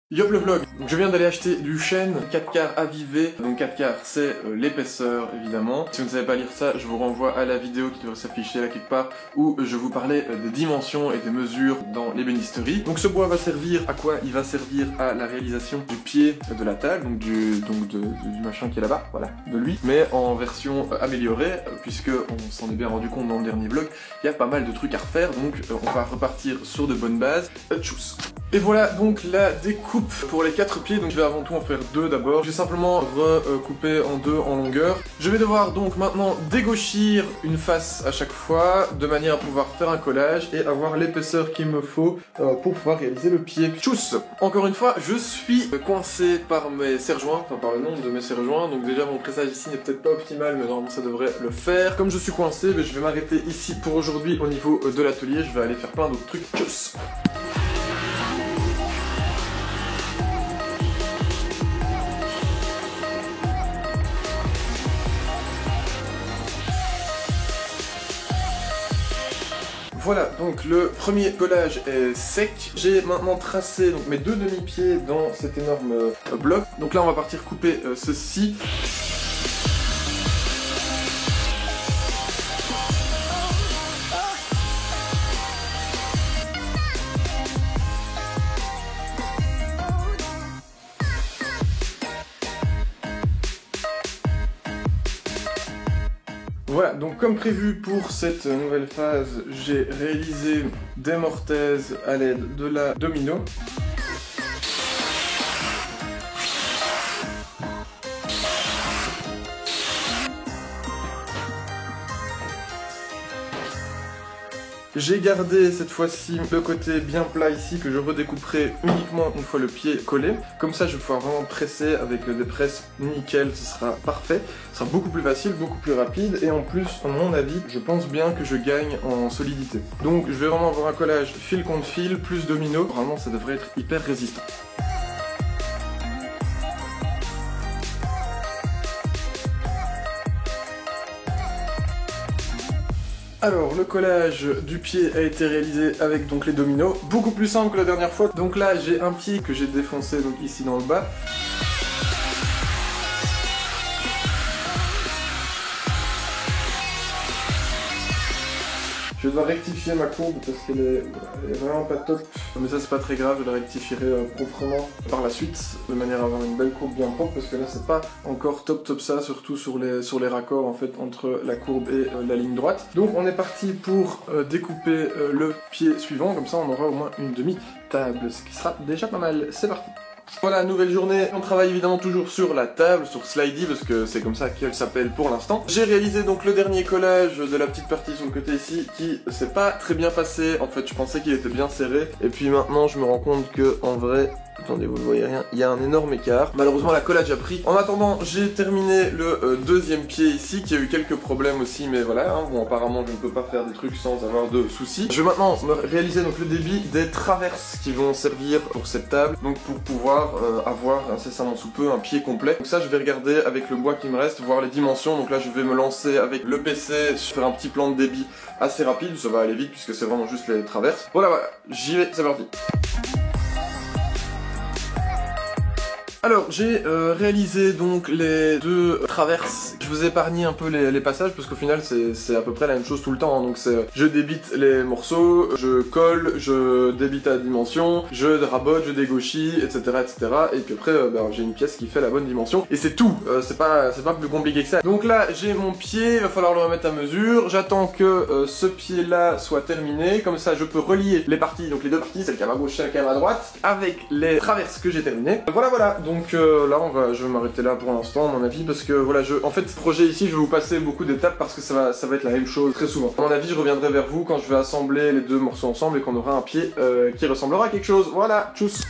Yop le vlog. Donc je viens d'aller acheter du chêne 4 quarts avivé. Donc 4 quarts c'est l'épaisseur évidemment. Si vous ne savez pas lire ça, je vous renvoie à la vidéo qui devrait s'afficher là quelque part où je vous parlais des dimensions et des mesures dans l'ébénisterie. Donc ce bois va servir à quoi? Il va servir à la réalisation du pied de la table, donc du machin qui est là-bas, voilà, de lui, mais en version améliorée, puisque on s'en est bien rendu compte dans le dernier vlog, il y a pas mal de trucs à refaire, donc on va repartir sur de bonnes bases. Tchuss. Et voilà donc la découpe pour les 4 pieds, donc je vais avant tout en faire 2 d'abord. J'ai simplement recoupé en 2 en longueur. Je vais devoir donc maintenant dégauchir une face à chaque fois, de manière à pouvoir faire un collage et avoir l'épaisseur qu'il me faut pour pouvoir réaliser le pied. Tchuss. Encore une fois, je suis coincé par mes serre-joints, enfin par le nombre de mes serre-joints, donc déjà mon pressage ici n'est peut-être pas optimal, mais normalement ça devrait le faire. Comme je suis coincé, je vais m'arrêter ici pour aujourd'hui au niveau de l'atelier, je vais aller faire plein d'autres trucs. Tchuss. Voilà, donc le premier collage est sec. J'ai maintenant tracé donc, mes 2 demi-pieds dans cet énorme bloc. Donc là on va partir couper ceci. Voilà, donc comme prévu pour cette nouvelle phase, j'ai réalisé des mortaises à l'aide de la domino. J'ai gardé cette fois-ci le côté bien plat ici que je redécouperai uniquement une fois le pied collé. Comme ça je vais pouvoir vraiment presser avec des presses nickel, ce sera parfait. Ce sera beaucoup plus facile, beaucoup plus rapide et en plus, à mon avis, je pense bien que je gagne en solidité. Donc je vais vraiment avoir un collage fil contre fil plus domino. Vraiment ça devrait être hyper résistant. Alors, le collage du pied a été réalisé avec donc les dominos, beaucoup plus simple que la dernière fois. Donc là, j'ai un pied que j'ai défoncé donc ici dans le bas. Je dois rectifier ma courbe parce qu'elle est vraiment pas top. Mais ça c'est pas très grave, je la rectifierai proprement par la suite, de manière à avoir une belle courbe bien propre, parce que là c'est pas encore top ça, surtout sur les raccords en fait entre la courbe et la ligne droite. Donc on est parti pour découper le pied suivant, comme ça on aura au moins une demi-table, ce qui sera déjà pas mal. C'est parti. Voilà, nouvelle journée, on travaille évidemment toujours sur la table, sur Slidey, parce que c'est comme ça qu'elle s'appelle pour l'instant. J'ai réalisé donc le dernier collage de la petite partie sur le côté ici, qui s'est pas très bien passé, en fait je pensais qu'il était bien serré, et puis maintenant je me rends compte que en vrai... Attendez, vous ne voyez rien, il y a un énorme écart. Malheureusement, la collage a pris. En attendant, j'ai terminé le deuxième pied ici, qui a eu quelques problèmes aussi, mais voilà, hein, bon, apparemment, je ne peux pas faire des trucs sans avoir de soucis. Je vais maintenant réaliser donc le débit des traverses qui vont servir pour cette table, donc pour pouvoir avoir incessamment sous peu un pied complet. Donc ça, je vais regarder avec le bois qui me reste, voir les dimensions. Donc là, je vais me lancer avec le PC, faire un petit plan de débit assez rapide, ça va aller vite puisque c'est vraiment juste les traverses. Voilà, j'y vais, c'est parti. Alors, j'ai réalisé donc les 2 traverses. Je vous ai épargné un peu les passages parce qu'au final c'est à peu près la même chose tout le temps. Hein. Donc c'est je débite les morceaux, je colle, je débite à la dimension, je rabote, je dégauchis, etc. Et puis après j'ai une pièce qui fait la bonne dimension. Et c'est tout, c'est pas plus compliqué que ça. Donc là j'ai mon pied, il va falloir le remettre à mesure. J'attends que ce pied là soit terminé. Comme ça je peux relier les parties, donc les 2 parties, celle qui est à ma gauche, celle qui est à ma droite, avec les traverses que j'ai terminées. Voilà. Donc là je vais m'arrêter là pour l'instant à mon avis, parce que voilà, en fait ce projet ici je vais vous passer beaucoup d'étapes parce que ça va être la même chose très souvent. À mon avis je reviendrai vers vous quand je vais assembler les 2 morceaux ensemble et qu'on aura un pied qui ressemblera à quelque chose. Voilà, tchuss.